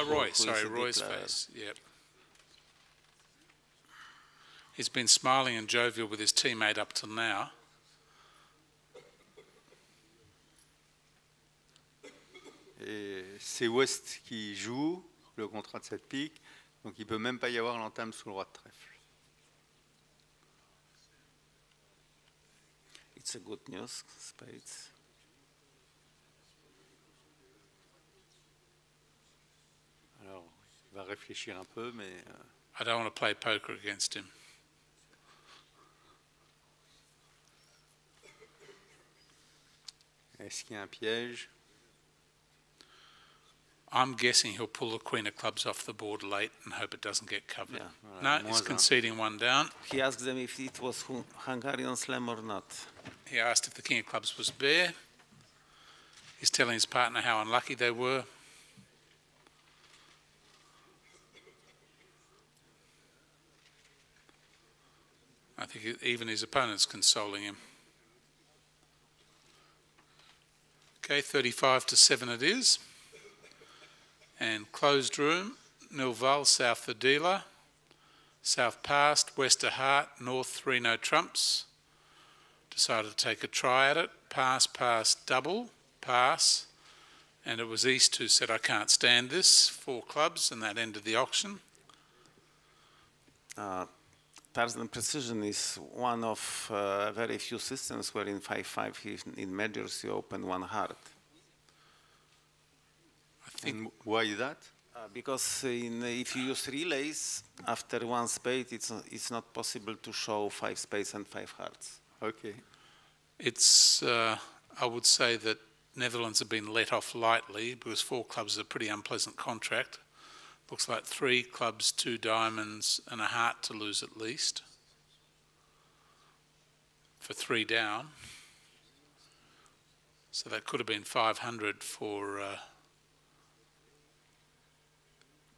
Roy, sorry, Roy's face, yep. He's been smiling and jovial with his teammate up till now. Et c'est West qui joue le contrat de cette pique, donc il ne peut même pas y avoir l'entame sous le roi de trèfle. It's a good news, spades. Alors, il va réfléchir un peu, mais... I don't want to play poker against him. Est-ce qu'il y a un piège? I'm guessing he'll pull the queen of clubs off the board late and hope it doesn't get covered. Yeah. Voilà, No, he's conceding one down. He asked them if it was Hungarian slam or not. He asked if the king of clubs was bare. He's telling his partner how unlucky they were. I think even his opponent's consoling him. Okay, 35-7 it is. And closed room, Millville, south the dealer, south passed, west a heart, north 3 no trumps. Decided to take a try at it, pass, pass, double, pass. And it was east who said, I can't stand this, 4 clubs, and that ended the auction. Tarzan precision is one of very few systems where in 5-5 in majors you open 1 heart. And why that? Because if you use relays, after 1 spade, it's not possible to show 5 spades and 5 hearts. Okay. It's, I would say that Netherlands have been let off lightly because 4 clubs is a pretty unpleasant contract. Looks like 3 clubs, 2 diamonds and a heart to lose at least for 3 down. So that could have been 500 for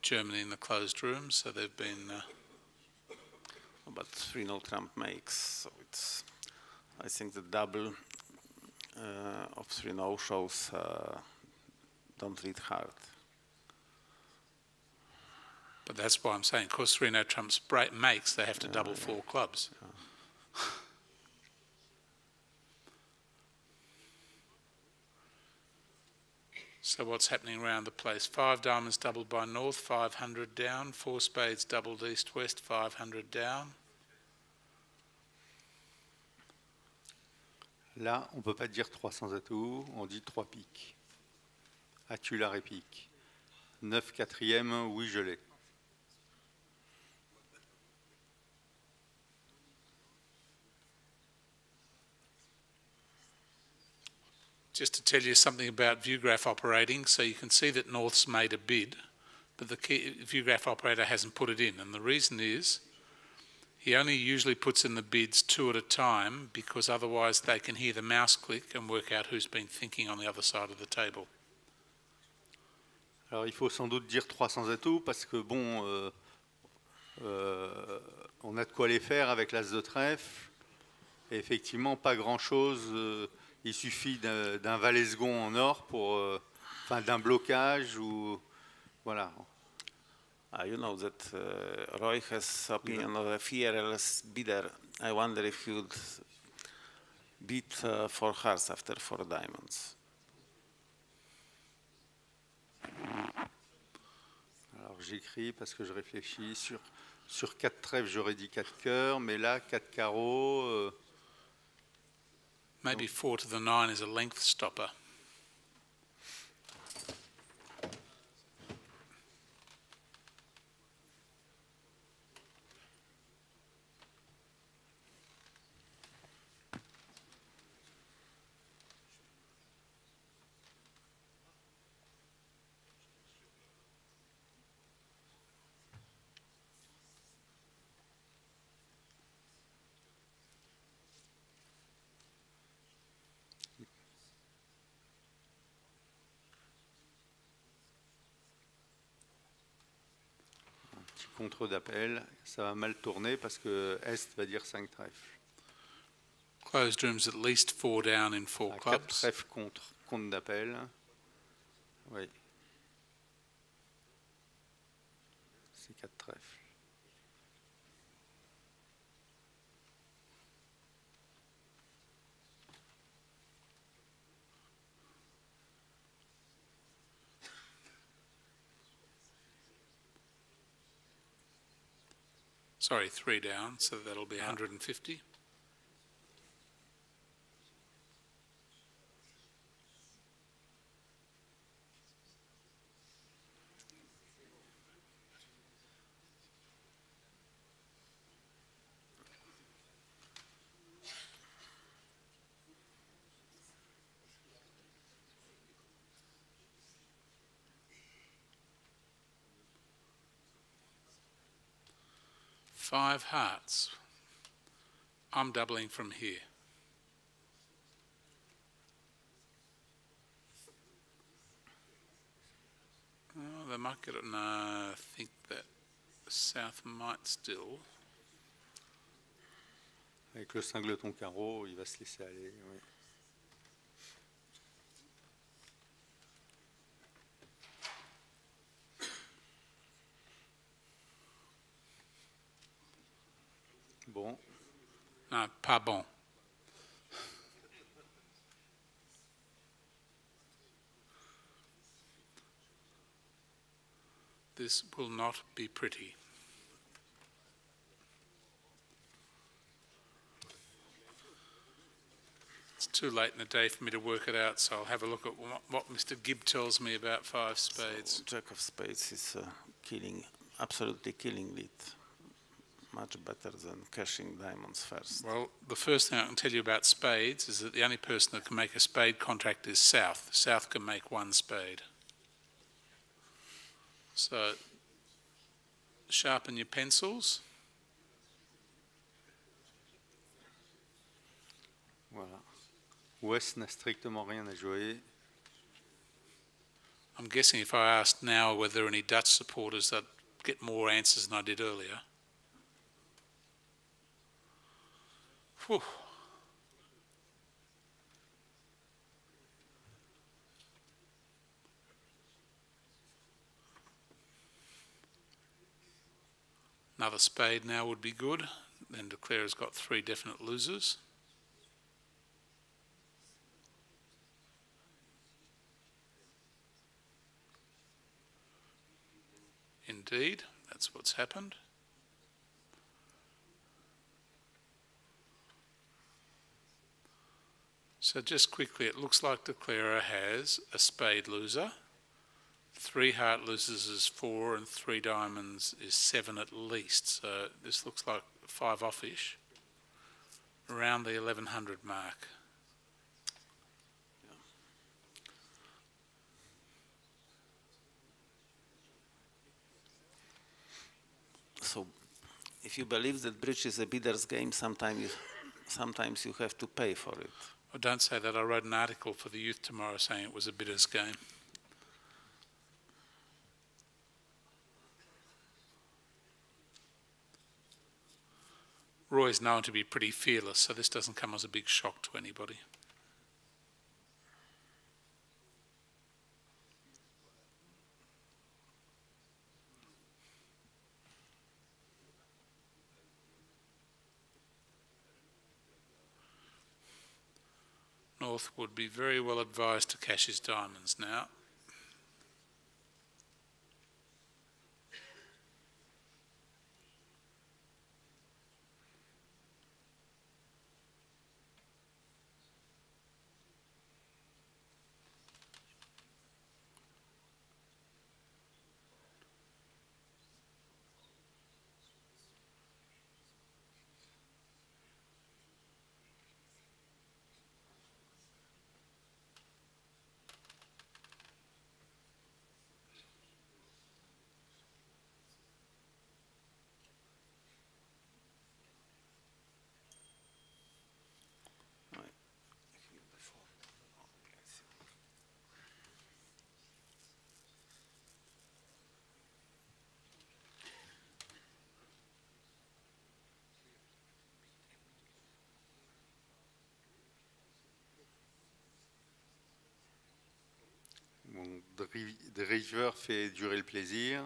Germany in the closed room. So they've been... But 3 no trump makes, so it's... I think the double of 3 no shows don't read hard. But that's why I'm saying, because 3 no trumps makes, they have to double 4 clubs. Yeah. So what's happening around the place? 5 diamonds doubled by north, 500 down. 4 spades doubled east-west, 500 down. Là, on ne peut pas dire 300 atouts, on dit 3 piques. As-tu la répique? 9 quatrième, oui je l'ai. Just to tell you something about view graph operating, so you can see that North's made a bid, but the view graph operator hasn't put it in, and the reason is he only usually puts in the bids 2 at a time because otherwise they can hear the mouse click and work out who's been thinking on the other side of the table. Alors il faut sans doute dire 300 atouts parce que bon, on a de quoi les faire avec l'as de trèfle. Et effectivement, pas grand-chose. Il suffit d'un valet second en or pour, enfin d'un blocage ou voilà. You know that Roy has opinion of a fearless bidder. I wonder if you'd bid 4 hearts after 4 diamonds. Alors j'écris parce que je réfléchis. Sur 4 trèfles, j'aurais dit 4 cœurs, mais là, 4 carreaux... Maybe 4 to the 9 is a length stopper. Contre d'appel, ça va mal tourner parce que Est va dire 5 trèfles. Closed rooms at least 4 down in 4 clubs. 4 trèfles contre d'appel. Oui. C'est 4 trèfles. Sorry, 3 down, so that'll be 150. Five hearts. I'm doubling from here. Oh, they might get it. No, I think that South might still. Avec le singleton carreau, il va se laisser aller. Oui. Bon. No, pas bon. This will not be pretty. It's too late in the day for me to work it out, so I'll have a look at what Mr. Gibb tells me about 5 spades. So Jack of Spades is killing, absolutely killing lead. Much better than cashing diamonds first. Well, the first thing I can tell you about spades is that the only person that can make a spade contract is South. South can make 1 spade. So, sharpen your pencils. Voilà. Ouest n'a strictement rien à jouer. I'm guessing if I asked now whether there are any Dutch supporters, I'd get more answers than I did earlier. Whew. Another spade now would be good. Then De Clercq's got 3 definite losers. Indeed, that's what's happened. So just quickly, it looks like De Clercq has a spade loser. 3 heart losers is 4 and 3 diamonds is 7 at least. So this looks like 5 offish, around the 1100 mark. So if you believe that bridge is a bidder's game, sometimes you have to pay for it. Oh, don't say that. I wrote an article for the Youth tomorrow saying it was a bidder's game. Roy's known to be pretty fearless, so this doesn't come as a big shock to anybody. North would be very well advised to cash his diamonds now. Bon, Driver fait durer le plaisir.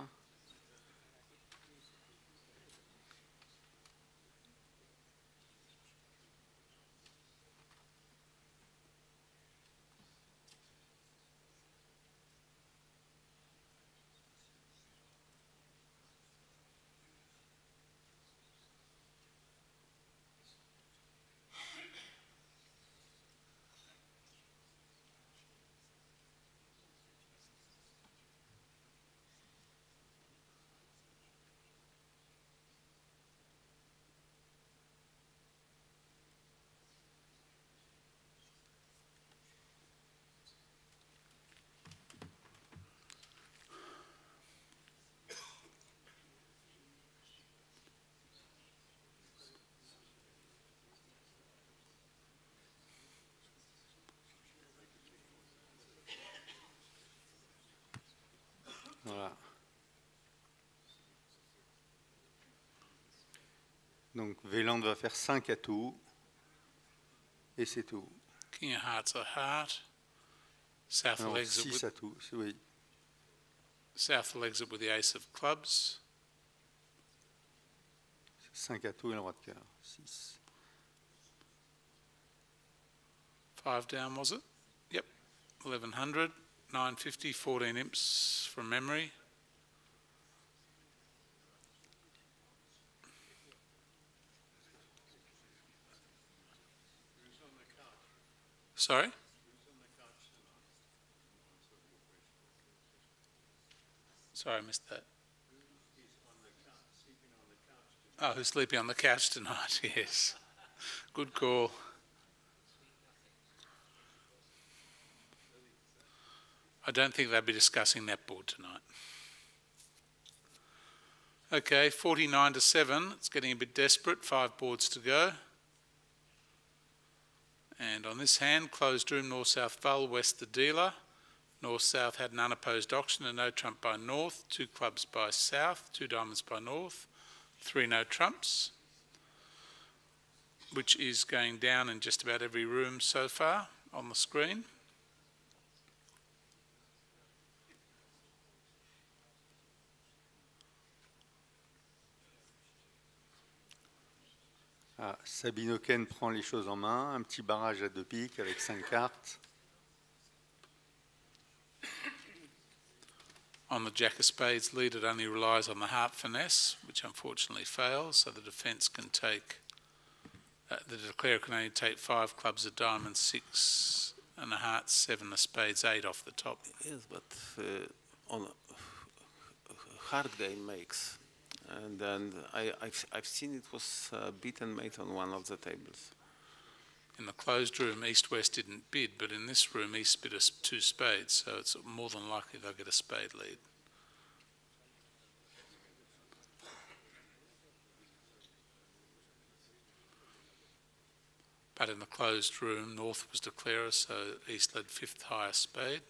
Donc Véland va faire 5 atouts. Et c'est tout. King of hearts a heart. South will Alors exit 6 with, atouts, oui. South will exit with the ace of clubs. 5 atouts et le roi de cœur. 6. 5 down, was it? Yep. 1100, 950, 14 imps from memory. Sorry? Sorry, I missed that. Oh, who's sleeping on the couch tonight? Yes. Good call. I don't think they'll be discussing that board tonight. Okay, 49 to 7. It's getting a bit desperate. 5 boards to go. And on this hand, closed room, north-south Val, west the dealer. North-south had an unopposed auction and no trump by north. 2 clubs by south, 2 diamonds by north. 3 no trumps, which is going down in just about every room so far on the screen. Ah, Sabine Oken prend les choses en main. Un petit barrage à 2 piques avec 5 cartes. On the jack of spades lead, it only relies on the heart finesse, which unfortunately fails, so the defence can take, the declarer can only take 5 clubs of diamonds, 6 and a heart, 7 of spades, 8 off the top. Yes, but on hard game makes, and then I've seen it was beat and mate on one of the tables. In the closed room, East-West didn't bid, but in this room, East bid 2 spades, so it's more than likely they'll get a spade lead. But in the closed room, North was declarer, so East led 5th highest spade.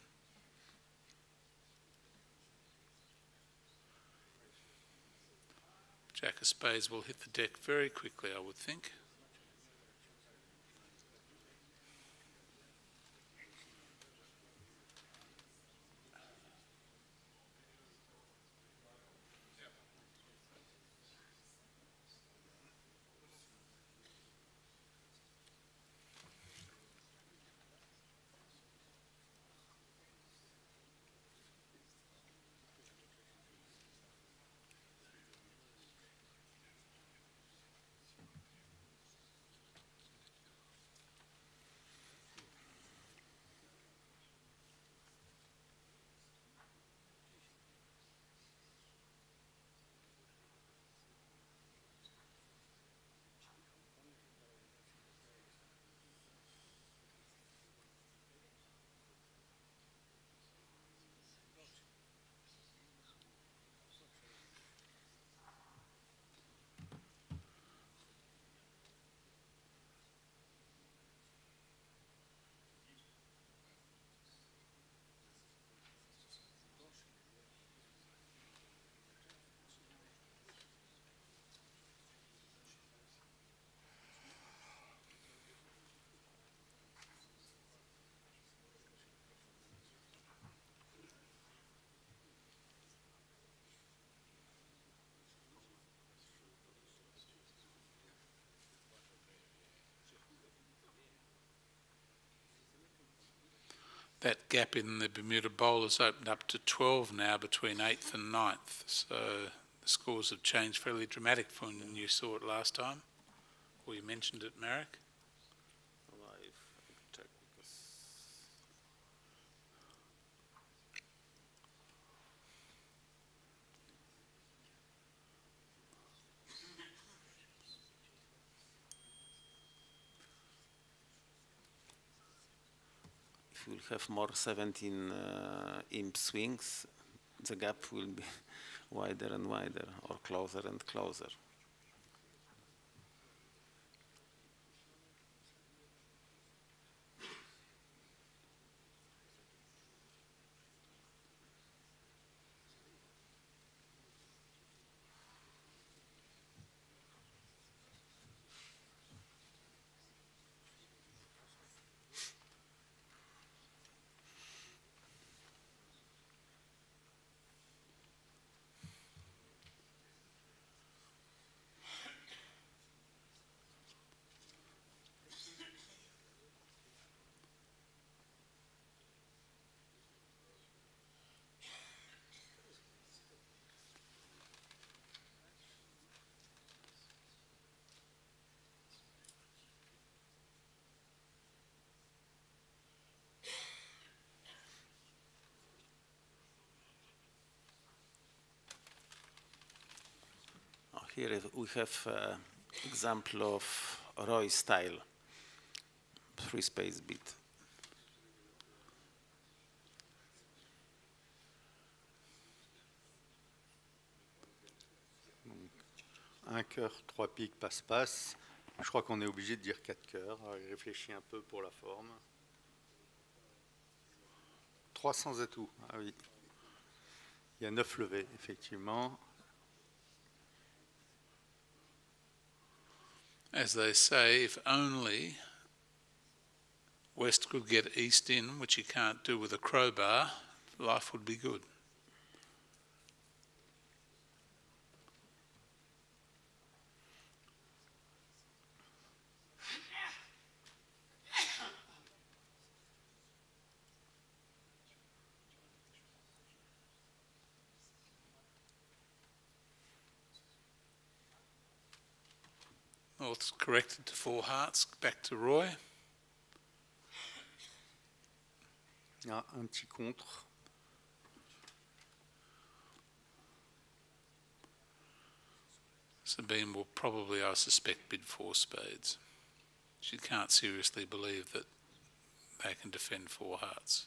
Jack of spades will hit the deck very quickly, I would think. That gap in the Bermuda Bowl has opened up to 12 now between 8th and 9th. So the scores have changed fairly dramatic from when you saw it last time, or you mentioned it, Marek. If we'll have more 17 imp swings, the gap will be wider and wider, or closer and closer. Here we have example of Roy style, free space beat. Un cœur, 3 piques, passe-passe. Je crois qu'on est obligé de dire 4 cœurs. Alors, il réfléchit un peu pour la forme. 300 atouts, ah oui. Il y a 9 levées, effectivement. As they say, if only West could get East in, which you can't do with a crowbar, life would be good. North's corrected to 4 hearts, back to Roy. Ah, un petit contre. Sabine will probably, I suspect, bid 4 spades. She can't seriously believe that they can defend 4 hearts.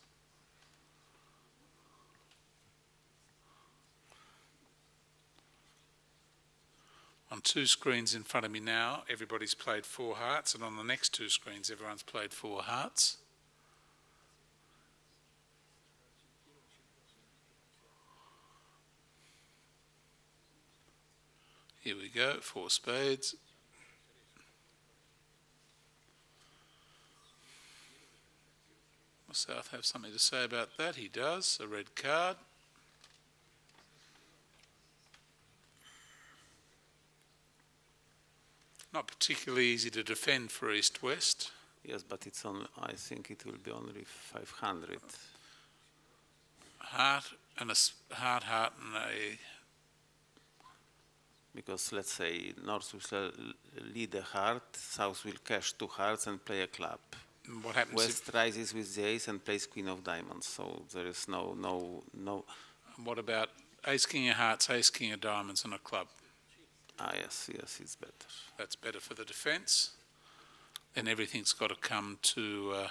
On 2 screens in front of me now, everybody's played 4 hearts, and on the next 2 screens, everyone's played 4 hearts. Here we go, 4 spades. Will South have something to say about that? He does, a red card. Not particularly easy to defend for East-West. Yes, but it's on. I think it will be only 500. Heart and a heart and a. Because let's say North will lead a heart, South will cash 2 hearts and play a club. What happens? West rises with the ace and plays Queen of Diamonds. So there is no. What about Ace King of Hearts, Ace King of Diamonds, and a club? Ah, yes, it's better. That's better for the defence. Then everything's got to come to.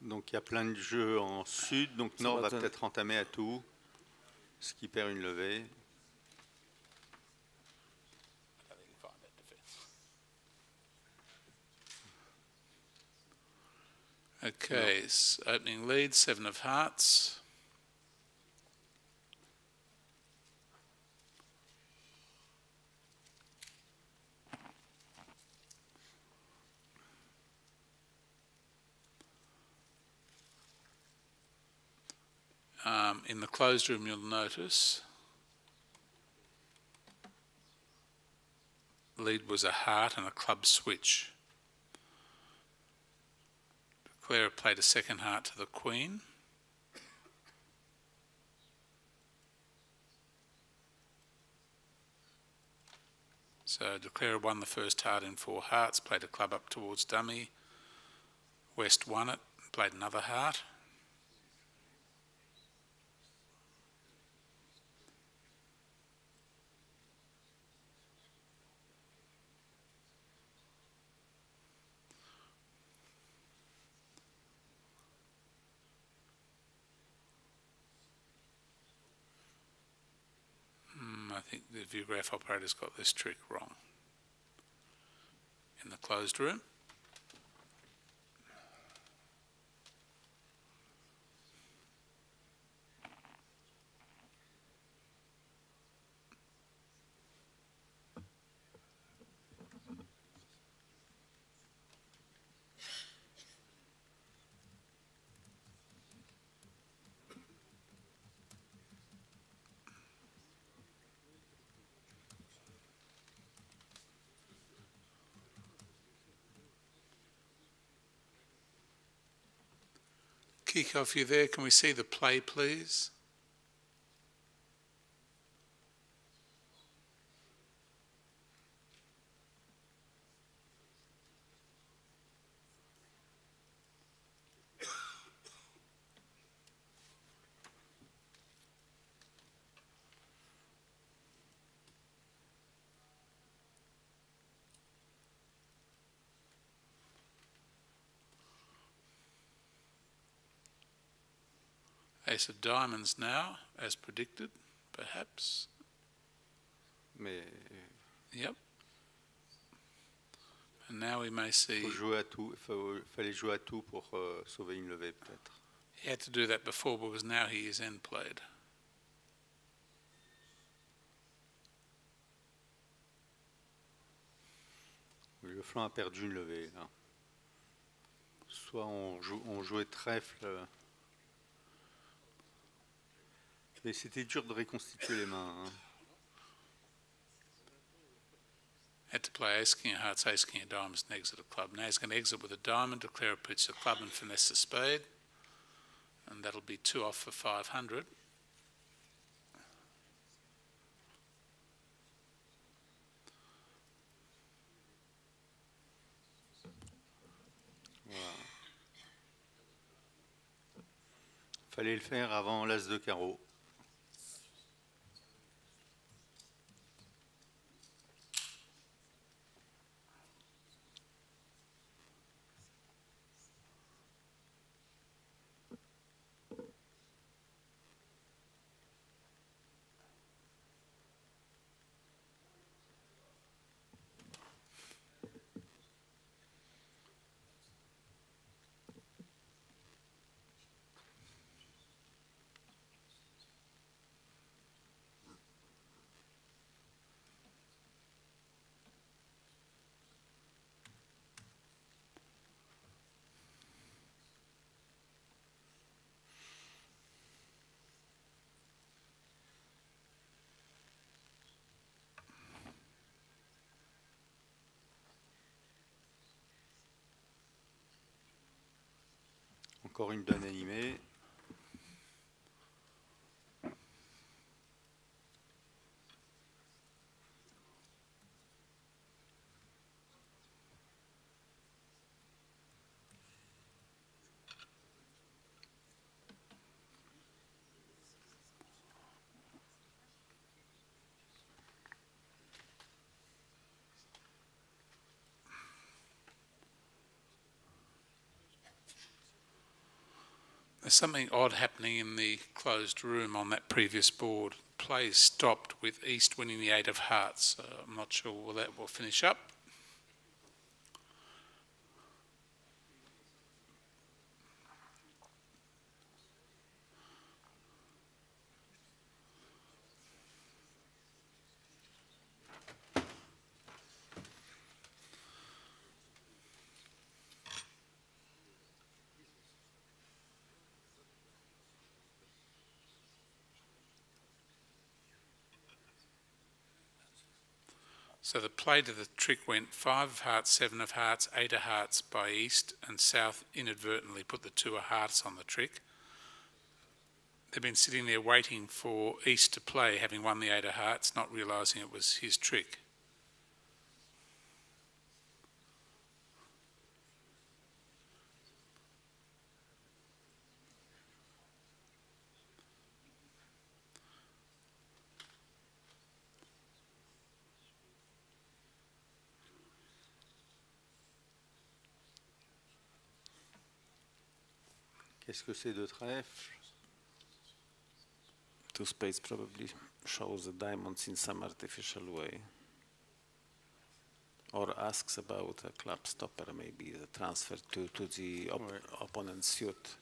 Donc il y a plein de jeux en sud, donc Nord va peut-être entamer à tout, ce qui perd une levée. Okay, opening lead, 7 of Hearts. In the closed room, you'll notice lead was a heart and a club switch. Clara played a second heart to the Queen. So Declara won the first heart in 4 hearts, played a club up towards dummy. West won it, played another heart. I think the viewgraph operator's got this trick wrong. In the closed room. Kiko, if you're there, can we see the play, please? Ace of diamonds now, as predicted, perhaps. Mais Yep. And now we may see. faut jouer à tout. Fallait jouer à tout pour sauver une levée peut-être. He had to do that before because now he is end played. Le flanc a perdu une levée là. Soit on jouait trèfle. Mais c'était dur de reconstituer les mains. Hein. Had to play ace king of hearts, ace king of diamonds, and exit a club. Now he's going to exit with a diamond, declare a pitch, a club, and finesse a spade. And that'll be 2 off for 500. Voilà. Fallait le faire avant l'as de carreau. Encore une donne animée. There's something odd happening in the closed room on that previous board. Play stopped with East winning the 8 of hearts. I'm not sure whether that will finish up. So the play to the trick went 5 of hearts, 7 of hearts, 8 of hearts by East, and South inadvertently put the 2 of hearts on the trick. They've been sitting there waiting for East to play, having won the 8 of hearts, not realising it was his trick. Qu'est-ce que c'est de trèfle? 2 spades probably shows the diamonds in some artificial way. Or asks about a club stopper, maybe the transfer to the opponent's suit.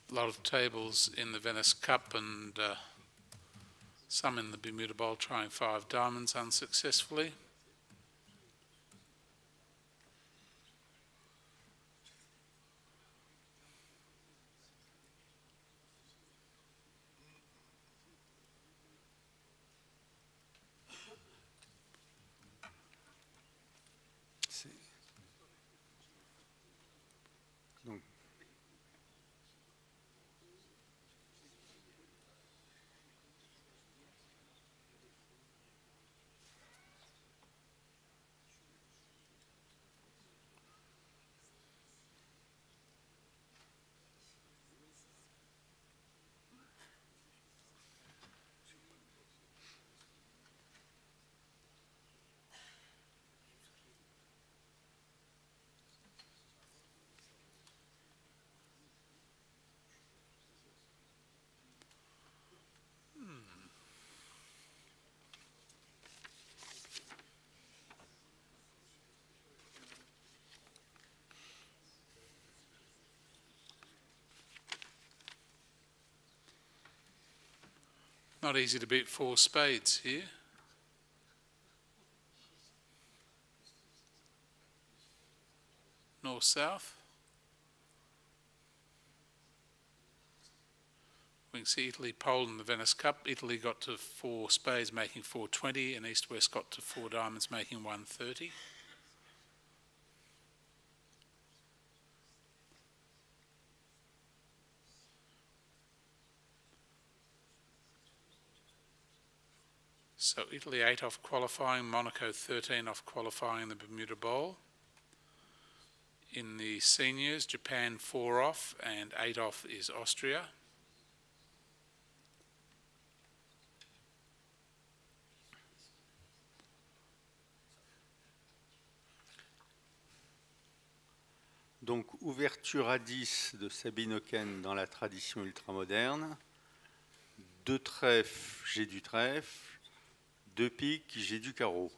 A lot of tables in the Venice Cup and some in the Bermuda Bowl trying 5 diamonds unsuccessfully. not easy to beat 4 spades here. North-south. We can see Italy poled in the Venice Cup. Italy got to 4 spades, making 420, and East-West got to 4 diamonds, making 130. So Italy 8 off qualifying, Monaco 13 off qualifying the Bermuda Bowl. In the seniors, Japan 4 off and 8 off is Austria. Donc, ouverture à 10 de Sabine Oken dans la tradition ultramoderne. 2 trèfles, j'ai du trèfle. 2 piques, j'ai du carreau.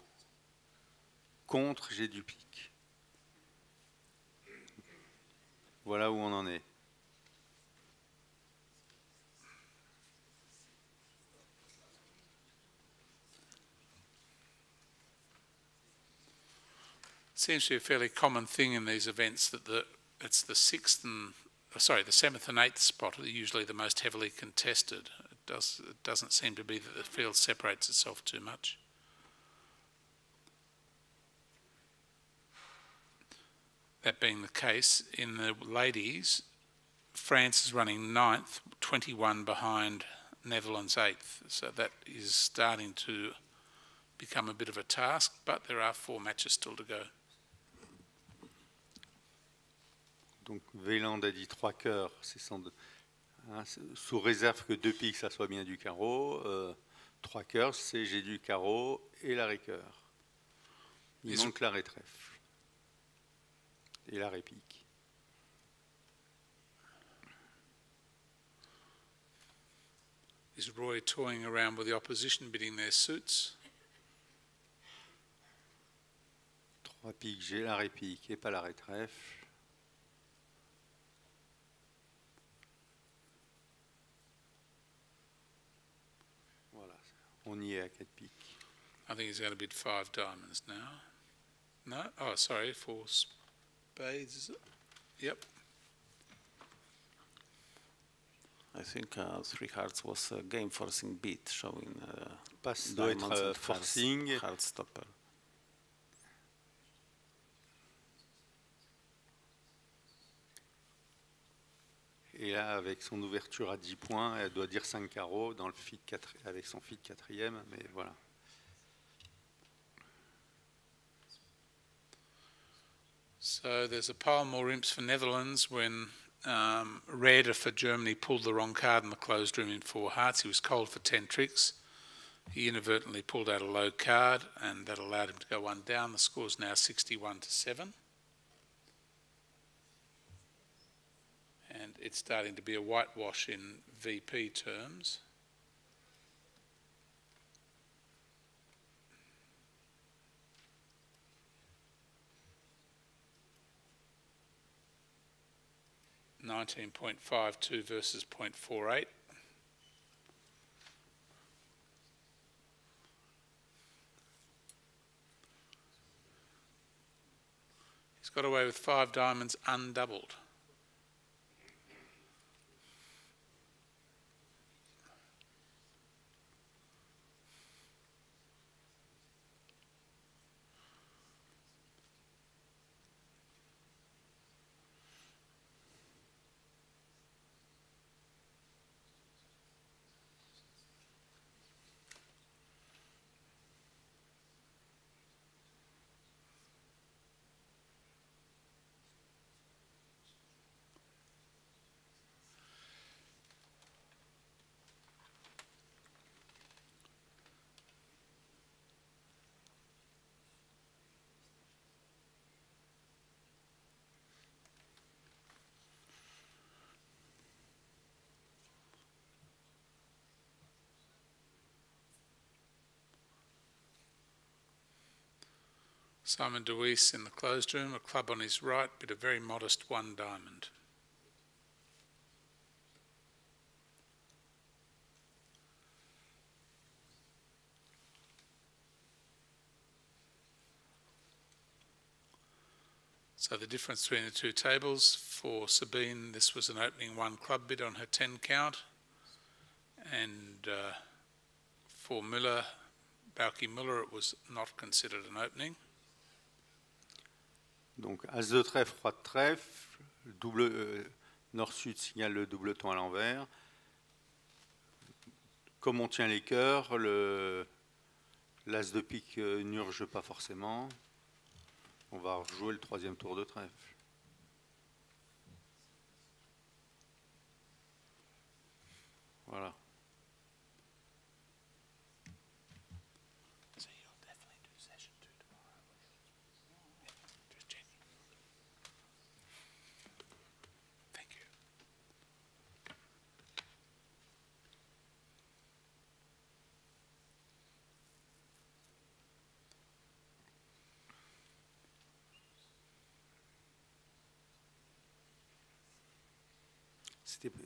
Contre, j'ai du pique. Voilà où on en est. Seems to be a fairly common thing in these events that it's the 6th and the 7th and 8th spot are usually the most heavily contested. It doesn't seem to be that the field separates itself too much. That being the case, in the ladies, France is running 9th, 21 behind Netherlands 8th. So that is starting to become a bit of a task, but there are 4 matches still to go. Donc Véland a dit 3 cœurs, c'est sans doute, hein, sous réserve que 2 piques, ça soit bien du carreau. 3 cœurs, c'est j'ai du carreau et l'arrêt cœur. Il manque l'arrêt trèfle et l'arrêt pique. Is Roy toying around with the opposition, bidding their suits? 3 piques, j'ai l'arrêt pique et pas l'arrêt trèfle. Voilà, on y est à 4 piques. I think he's going to bid 5 diamonds now. No? Oh, sorry, 4 spades, is it? Yep. I think 3 hearts was a game forcing beat, showing Passe doit être forcing. Heart stopper. Et là, avec son ouverture à 10 points, elle doit dire 5 carreaux dans le feed 4, avec son feed 4e, mais voilà. So there's a pile more imps for Netherlands when Raeder for Germany pulled the wrong card in the closed room in 4 hearts. He was cold for 10 tricks. He inadvertently pulled out a low card, and that allowed him to go 1 down. The score is now 61-7. And it's starting to be a whitewash in VP terms. .52 versus .48. He's got away with 5 diamonds undoubled. Simon DeWeese in the closed room, a club on his right, but a very modest 1 diamond. So the difference between the two tables, for Sabine, this was an opening one club bid on her 10 count, and for Müller, Bauke Müller, it was not considered an opening. Donc As de trèfle, Roi de trèfle, double Nord-Sud signale le doubleton à l'envers. Comme on tient les cœurs, l'As de pique n'urge pas forcément. On va rejouer le troisième tour de trèfle. Voilà.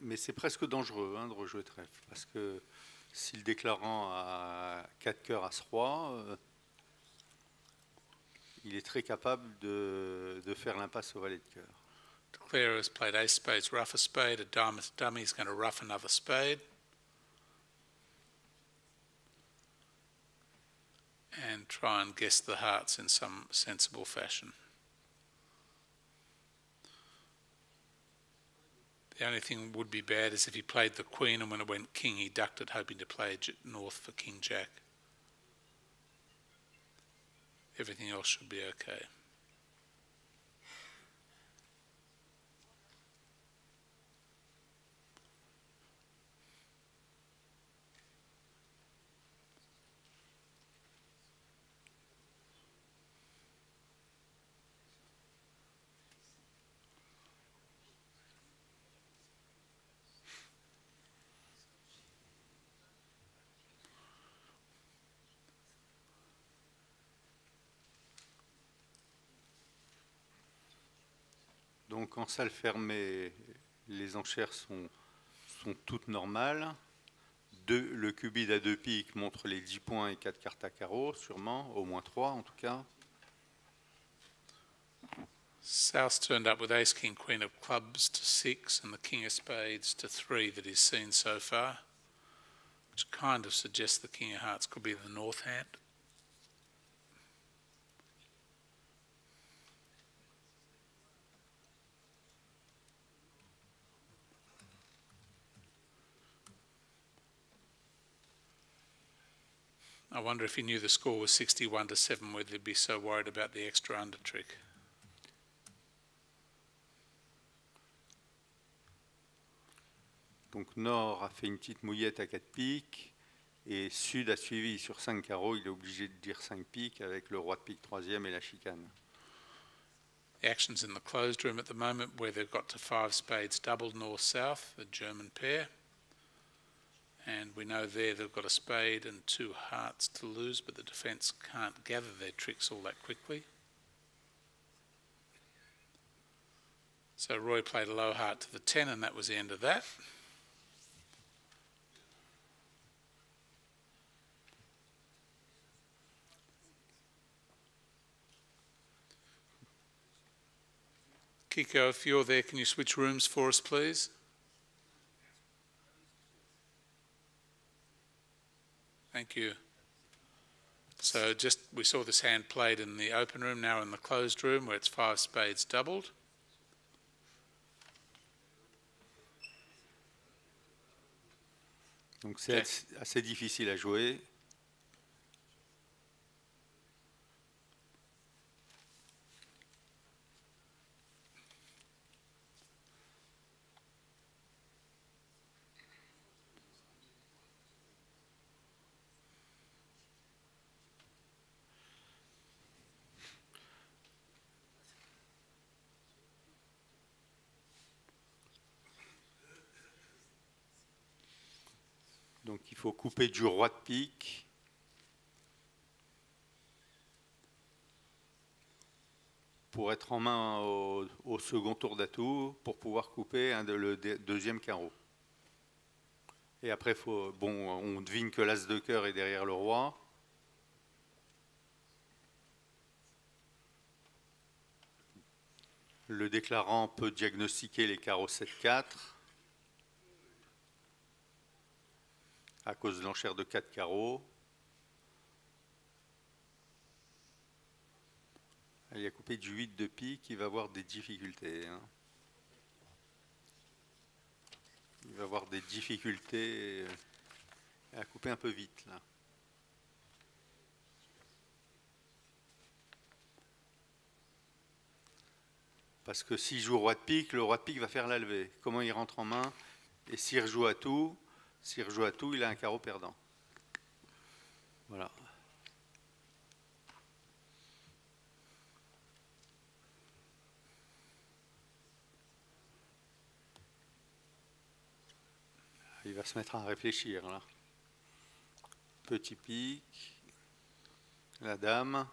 Mais c'est presque dangereux de rejouer trèfle, parce que si le déclarant a 4 cœurs As-Roi, il est très capable de faire l'impasse au valet de cœur. Declarer has played ace spades, rough a spade, a dummy is going to rough another spade. And try and guess the hearts in some sensible fashion. The only thing would be bad is if he played the queen and when it went king he ducked it hoping to play north for king jack. Everything else should be okay. Donc en salle fermée, les enchères sont toutes normales. Le cubide à 2 piques montre les 10 points et 4 cartes à carreau, sûrement, au moins 3 en tout cas. South turned up with ace, king, queen of clubs to 6 and the king of spades to 3 that he's seen so far, which kind of suggests the king of hearts could be the north hand. I wonder if he knew the score was 61-7, whether he'd be so worried about the extra under trick. Donc Nord a fait une petite mouillette à 4 piques et Sud a suivi sur 5 carreaux. Il est obligé de dire 5 piques avec le roi de pique 3e et la chicane. The action's in the closed room at the moment where they've got to 5 spades doubled north-south, the German pair. And we know there they've got a spade and 2 hearts to lose, but the defence can't gather their tricks all that quickly. So Roy played a low heart to the 10 and that was the end of that. Kiko, if you're there, can you switch rooms for us, please? Thank you. So we saw this hand played in the open room, now in the closed room where it's 5 spades doubled. Donc c'est assez difficile à jouer. Donc il faut couper du roi de pique. Pour être en main au second tour d'atout, pour pouvoir couper le deuxième carreau. Et après, on devine que l'as de cœur est derrière le roi. Le déclarant peut diagnostiquer les carreaux 7-4 à cause de l'enchère de 4 carreaux. Il a coupé du 8 de pique, il va avoir des difficultés. Hein. Il va avoir des difficultés à couper un peu vite là. Parce que s'il joue roi de pique, le roi de pique va faire la levée. Comment il rentre en main? Et s'il rejoue à tout, il a un carreau perdant. Voilà. Il va se mettre à réfléchir là. Petit pique, la dame.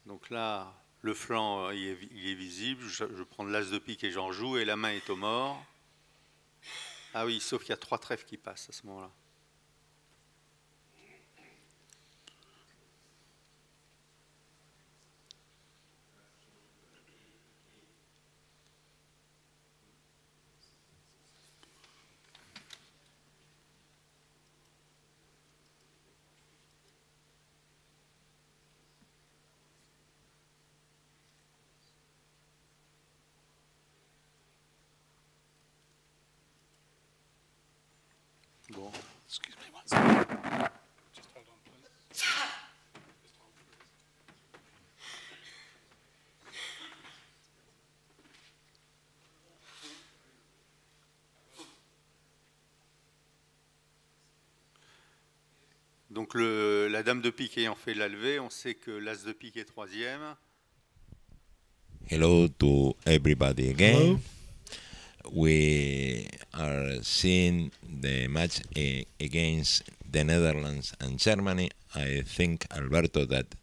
Donc là, le flanc il est visible. Je prends l'as de pique et j'en joue et la main est au mort. Ah oui, sauf qu'il y a 3 trèfles qui passent à ce moment-là. Bon. Excuse me one second. Just hold on, please. Just hold, please. Donc la dame de pique ayant fait la levée, on sait que l'as de pique est 3e. Hello to everybody again. Hello. We are seeing the match against the Netherlands and Germany. I think, Alberto, that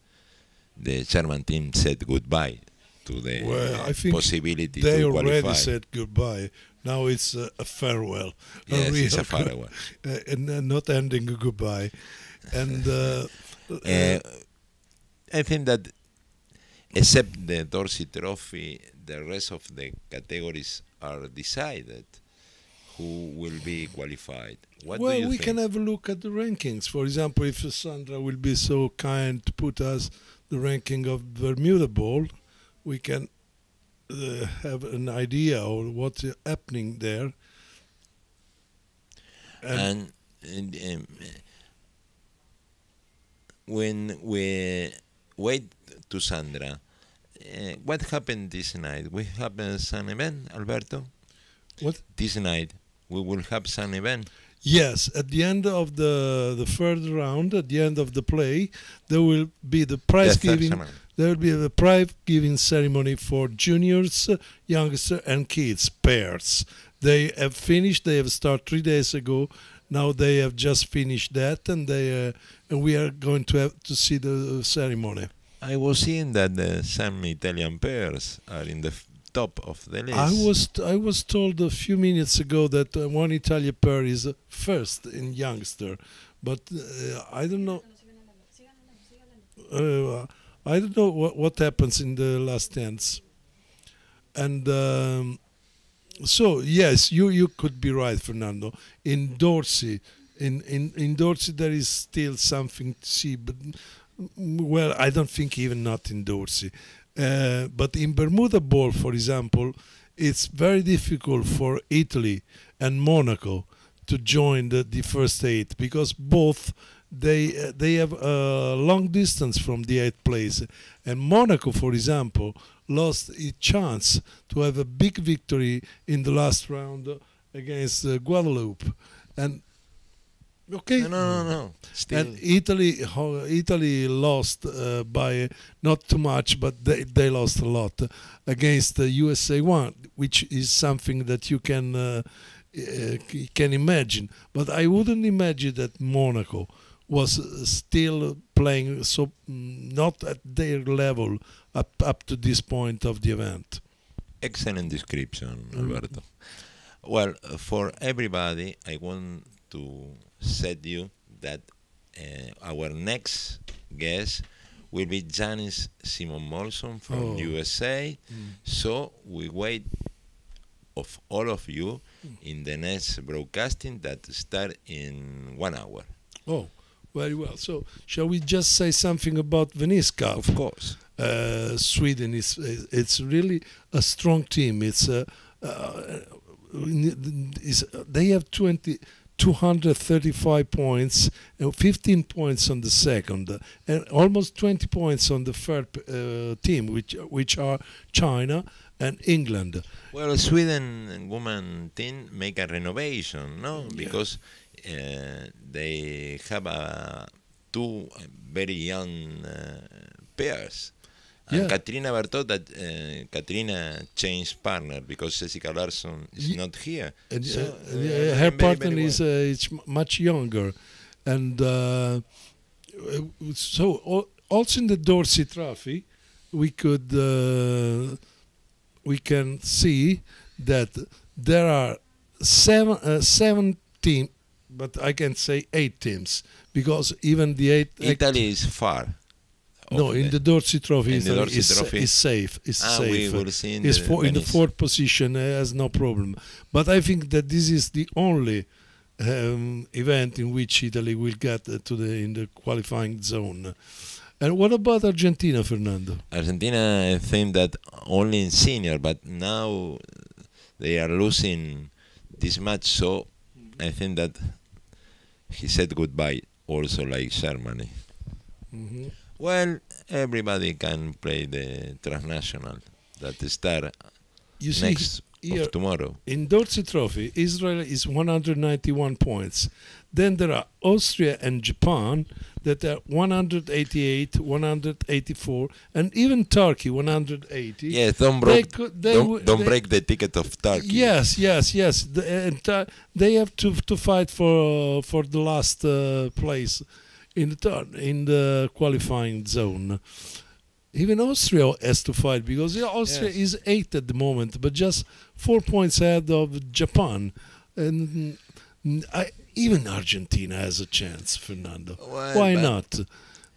the German team said goodbye to the I think possibility they to already qualify. said goodbye. Now it's a farewell. Yes, it's a real farewell. and not ending a goodbye. And I think that except the Dorsey Trophy, the rest of the categories are decided who will be qualified. What do well, you we think? can have a look at the rankings. For example, if Sandra will be so kind to put us the ranking of Bermuda Bowl, we can have an idea of what's happening there. And when we wait to Sandra, what happened this night? We have some event, Alberto? What? This night we will have some event. Yes, at the end of the third round, at the end of the play, there will be the prize The third giving. round. There will be the prize giving ceremony for juniors, youngsters, and kids pairs. They have finished. They have started 3 days ago. Now they have just finished that, and we are going to have to see the ceremony. I was seeing that some Italian pairs are in the top of the list. I was told a few minutes ago that one Italian pair is first in youngster, but I don't know. I don't know what happens in the last dance. And so yes, you could be right, Fernando. In Dorsey, in Dorsey there is still something to see, but well, I don't think even not in Dorsey. But in Bermuda Bowl, for example, it's very difficult for Italy and Monaco to join the first 8 because both they have a long distance from the 8th place, and Monaco, for example, lost its chance to have a big victory in the last round against Guadeloupe, and okay. No. Still. And Italy lost by not too much, but they lost a lot against the USA 1, which is something that you can imagine. But I wouldn't imagine that Monaco was still playing so not at their level up to this point of the event. Excellent description, Alberto. Well, for everybody, I want to said you that our next guest will be Janis Simon Molson from USA. So we wait of all of you in the next broadcasting that start in 1 hour. Oh, very well. So shall we just say something about Venice Cup? Of course. Sweden it's really a strong team. They have 235 points, 15 points on the second, and almost 20 points on the third team, which are China and England. Well, Sweden women team make a renovation, no? Because they have two very young pairs. And Katrina Bertot, that Katrina changed partner because Jessica Larsson is not here. And, so, her partner is much younger. And so also in the Dorsey Trophy, we can see that there are seven teams, but I can say 8 teams, because even the 8... Italy is far. No, in the Dorsey Trophy, is safe. It's safe. We will see in it's the in the 4th position, has no problem. But I think that this is the only event in which Italy will get in the qualifying zone. And what about Argentina, Fernando? Argentina, I think that only in senior, but now they are losing this match, so I think that he said goodbye also like Germany. Well, everybody can play the transnational that start next of tomorrow. In Dorsey Trophy, Israel is 191 points. Then there are Austria and Japan that are 188, 184, and even Turkey 180. Yes, don't break the ticket of Turkey. Yes. They have to fight for the last place in the qualifying zone. Even Austria has to fight, because Austria is 8th at the moment, but just 4 points ahead of Japan. And even Argentina has a chance, Fernando. Well, why not?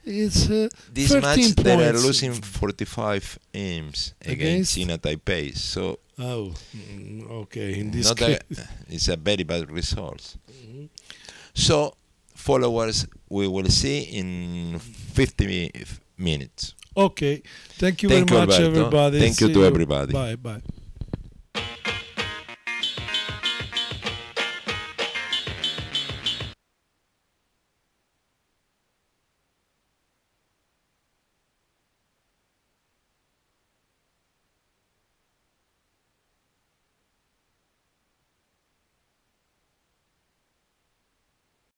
It's this 13 match points. they are losing 45 aims against China Taipei. So okay. In this case, it's a very bad result. So followers, we will see in 50 minutes. Okay. Thank you very much, Alberto. everybody. Thank you to everybody. Bye.